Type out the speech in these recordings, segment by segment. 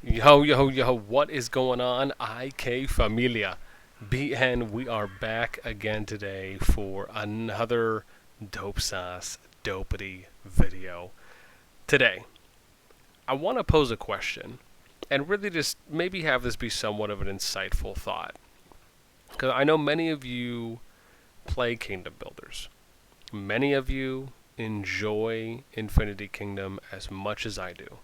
Yo, yo, yo, what is going on, IK Familia? BN, we are back again today for another Dope Sauce Dopity video. Today, I want to pose a question and really just maybe have this be somewhat of an insightful thought. Because I know many of you play Kingdom Builders. Many of you enjoy Infinity Kingdom as much as I do.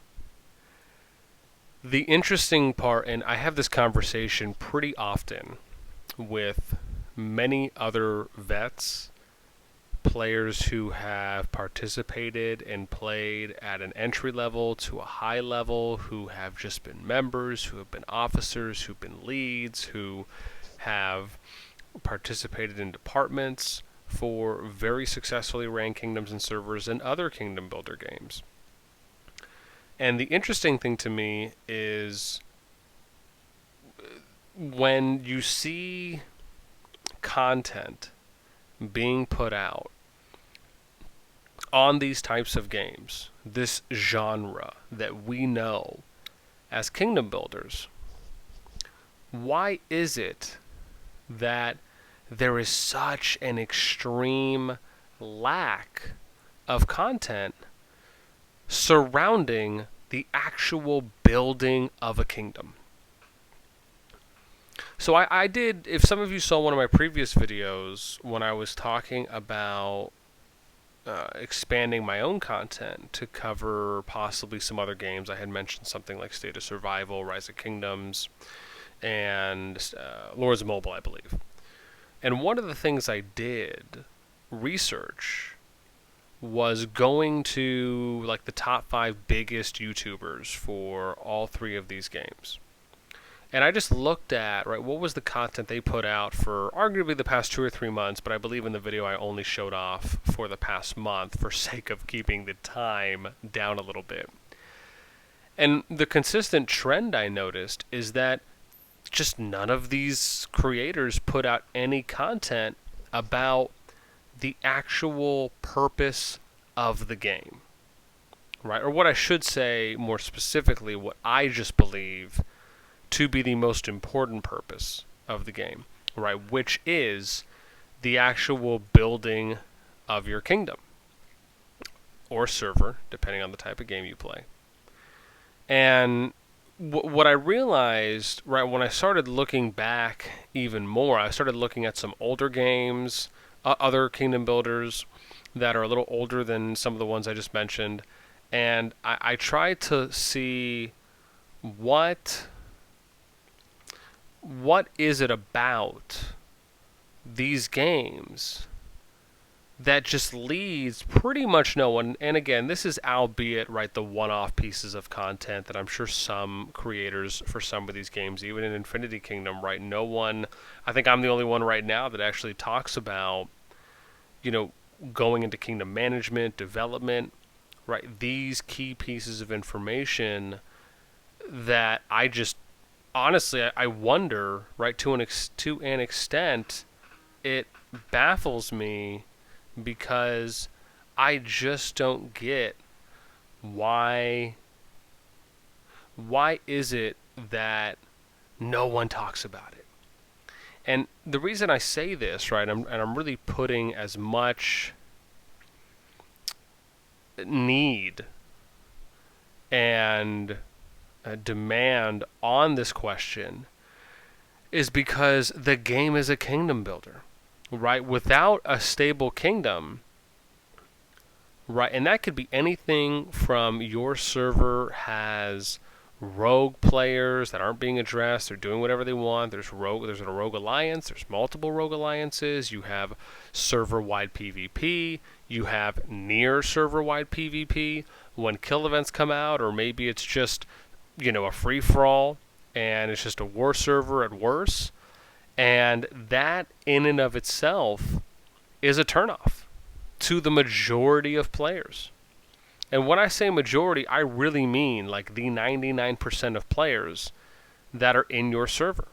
The interesting part, and I have this conversation pretty often with many other vets, players who have participated and played at an entry level to a high level, who have just been members, who have been officers, who've been leads, who have participated in departments for very successfully ran kingdoms and servers and other kingdom builder games. And the interesting thing to me is when you see content being put out on these types of games, this genre that we know as kingdom builders, why is it that there is such an extreme lack of content surrounding the actual building of a kingdom? So I did, if some of you saw one of my previous videos when I was talking about expanding my own content to cover possibly some other games, I had mentioned something like State of Survival, Rise of Kingdoms, and Lords of Mobile, I believe. And one of the things I did research was going to like the top 5 biggest YouTubers for all 3 of these games. And I just looked at, right, what was the content they put out for arguably the past 2 or 3 months, but I believe in the video I only showed off for the past month for sake of keeping the time down a little bit. And the consistent trend I noticed is that just none of these creators put out any content about the actual purpose of the game, right? Or what I should say more specifically, what I just believe to be the most important purpose of the game, right? Which is the actual building of your kingdom or server, depending on the type of game you play. And what I realized, right, when I started looking back even more, I started looking at some older games, other kingdom builders that are a little older than some of the ones I just mentioned, and I tried to see what is it about these games that just leads pretty much no one. And again, this is albeit, right, the one-off pieces of content that I'm sure some creators for some of these games, even in Infinity Kingdom, right, no one, I think I'm the only one right now that actually talks about, going into kingdom management, development, right, these key pieces of information that I just, honestly, I wonder, right, to an extent, it baffles me because I just don't get why is it that no one talks about it. And the reason I say this, right, and I'm really putting as much need and demand on this question is because the game is a kingdom builder, right? Without a stable kingdom, right, and that could be anything from your server has rogue players that aren't being addressed, they're doing whatever they want, there's a rogue alliance, there's multiple rogue alliances, you have server-wide PvP, you have near server-wide PvP when kill events come out, or maybe it's just a free-for-all and it's just a war server at worst, and that in and of itself is a turnoff to the majority of players. And when I say majority, I really mean like the 99% of players that are in your server,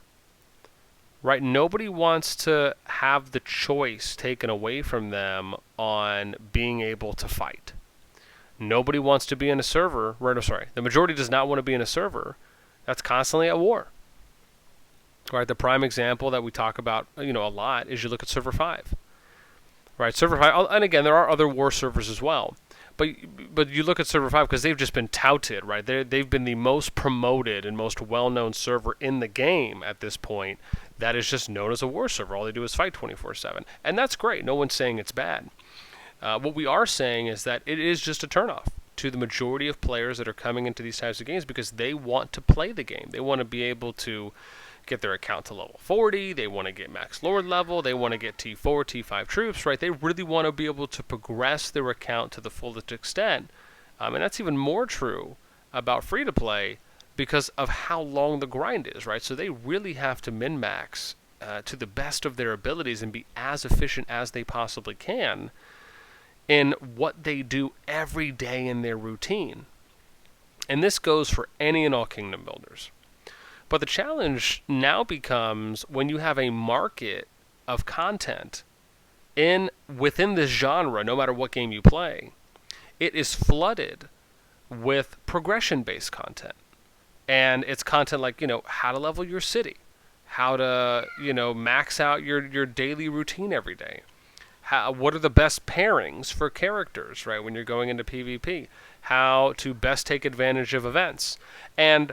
right? Nobody wants to have the choice taken away from them on being able to fight. Nobody wants to be in a server, right? Oh, sorry. The majority does not want to be in a server that's constantly at war. Right, the prime example that we talk about, a lot is you look at Server 5. Right, Server 5, and again, there are other war servers as well. But you look at Server 5 because they've just been touted, right? They've been the most promoted and most well-known server in the game at this point that is just known as a war server. All they do is fight 24/7. And that's great. No one's saying it's bad. What we are saying is that it is just a turnoff to the majority of players that are coming into these types of games because they want to play the game. They want to be able to get their account to level 40, they want to get max lord level, they want to get T4, T5 troops, right? They really want to be able to progress their account to the fullest extent. And that's even more true about free-to-play because of how long the grind is, right? So they really have to min-max to the best of their abilities and be as efficient as they possibly can in what they do every day in their routine. And this goes for any and all kingdom builders. But the challenge now becomes when you have a market of content within this genre, no matter what game you play, it is flooded with progression-based content. And it's content like, how to level your city, how to, max out your daily routine every day. What are the best pairings for characters, right, when you're going into PvP? How to best take advantage of events. And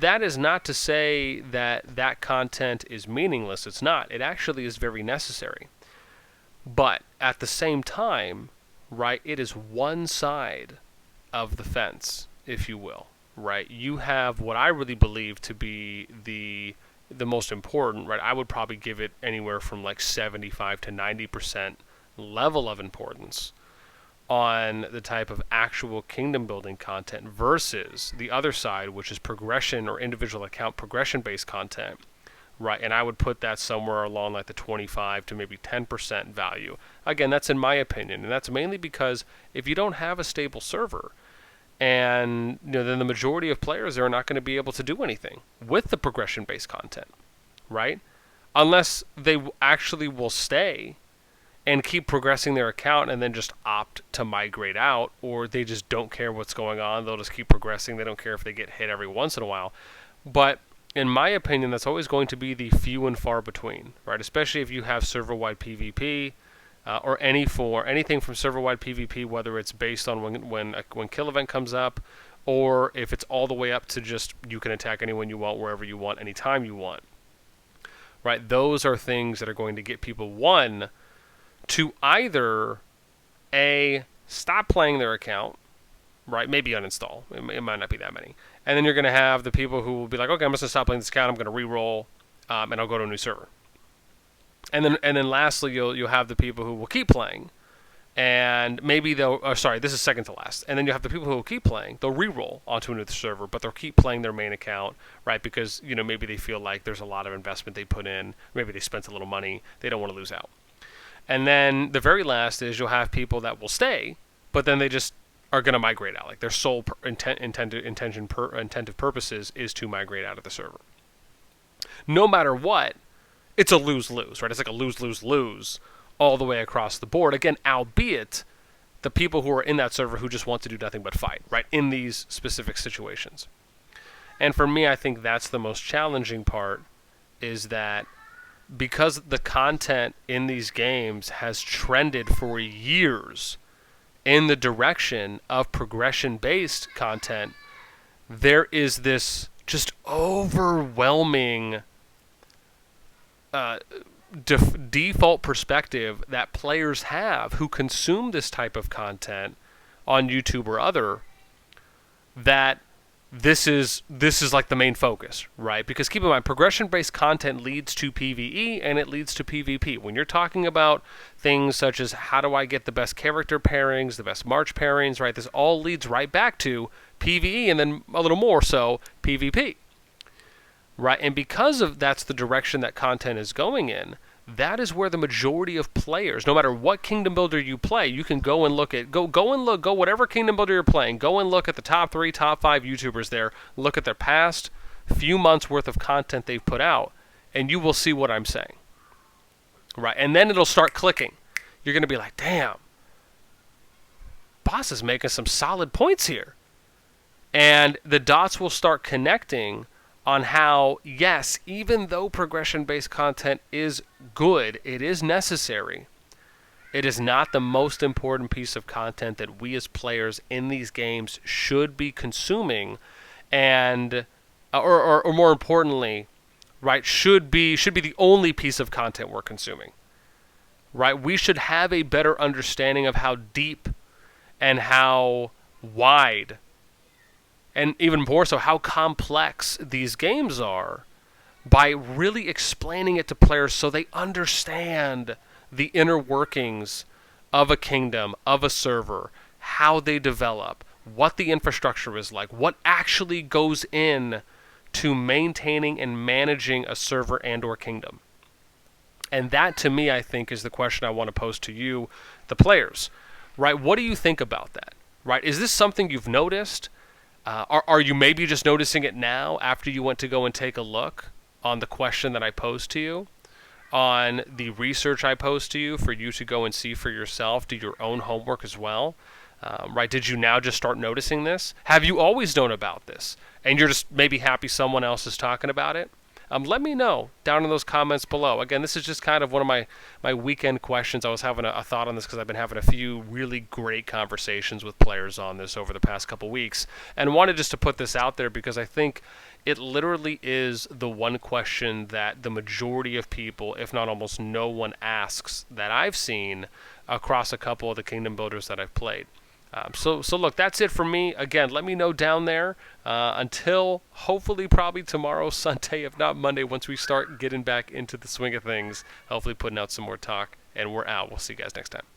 that is not to say that content is meaningless. It's not. It actually is very necessary. But at the same time, right, it is one side of the fence, if you will, right? You have what I really believe to be the most important, right? I would probably give it anywhere from like 75 to 90% level of importance on the type of actual kingdom building content versus the other side, which is progression or individual account progression based content, right? And I would put that somewhere along like the 25 to maybe 10% value. Again, that's in my opinion, and that's mainly because if you don't have a stable server, and then the majority of players are not going to be able to do anything with the progression based content, right? Unless they actually will stay and keep progressing their account and then just opt to migrate out, or they just don't care what's going on. They'll just keep progressing. They don't care if they get hit every once in a while. But in my opinion, that's always going to be the few and far between, right? Especially if you have server-wide PvP or anything from server-wide PvP, whether it's based on when kill event comes up, or if it's all the way up to just you can attack anyone you want, wherever you want, anytime you want, right? Those are things that are going to get people, one, to either stop playing their account, right? Maybe uninstall. It might not be that many. And then you're going to have the people who will be like, okay, I'm just going to stop playing this account. I'm going to re-roll, and I'll go to a new server. And then lastly, you'll have the people who will keep playing, and maybe this is second to last. And then you have the people who will keep playing. They'll re-roll onto a new server, but they'll keep playing their main account, right? Because maybe they feel like there's a lot of investment they put in. Maybe they spent a little money. They don't want to lose out. And then the very last is you'll have people that will stay, but then they just are going to migrate out. Like their sole intentive purposes is to migrate out of the server. No matter what, it's a lose-lose, right? It's like a lose-lose-lose all the way across the board. Again, albeit the people who are in that server who just want to do nothing but fight, right, in these specific situations. And for me, I think that's the most challenging part, is that because the content in these games has trended for years in the direction of progression-based content, there is this just overwhelming default perspective that players have who consume this type of content on YouTube or other, that this is like the main focus, right? Because keep in mind, progression-based content leads to PvE and it leads to PvP. When you're talking about things such as how do I get the best character pairings, the best march pairings, right? This all leads right back to PvE and then a little more so PvP, right? And because of that's the direction that content is going in, that is where the majority of players, no matter what kingdom builder you play, you can go and look at, go whatever kingdom builder you're playing, go and look at the top 3, top 5 YouTubers there, look at their past few months worth of content they've put out, and you will see what I'm saying, right? And then it'll start clicking. You're going to be like, damn, boss is making some solid points here. And the dots will start connecting on how, yes, even though progression-based content is good, it is necessary, it is not the most important piece of content that we as players in these games should be consuming, and or more importantly, right, should be the only piece of content we're consuming. Right? We should have a better understanding of how deep and how wide and even more so how complex these games are by really explaining it to players so they understand the inner workings of a kingdom, of a server, how they develop, what the infrastructure is like, what actually goes in to maintaining and managing a server and or kingdom. And that, to me, I think, is the question I want to pose to you, the players. Right? What do you think about that? Right? Is this something you've noticed? Are you maybe just noticing it now after you went to go and take a look on the question that I posed to you, on the research I posed to you for you to go and see for yourself, do your own homework as well? Right? Did you now just start noticing this? Have you always known about this, and you're just maybe happy someone else is talking about it? Let me know down in those comments below. Again, this is just kind of one of my weekend questions. I was having a thought on this because I've been having a few really great conversations with players on this over the past couple weeks, and wanted just to put this out there because I think it literally is the one question that the majority of people, if not almost no one, asks that I've seen across a couple of the kingdom builders that I've played. So look, that's it for me. Again, let me know down there until hopefully probably tomorrow, Sunday, if not Monday, once we start getting back into the swing of things, hopefully putting out some more talk. And we're out. We'll see you guys next time.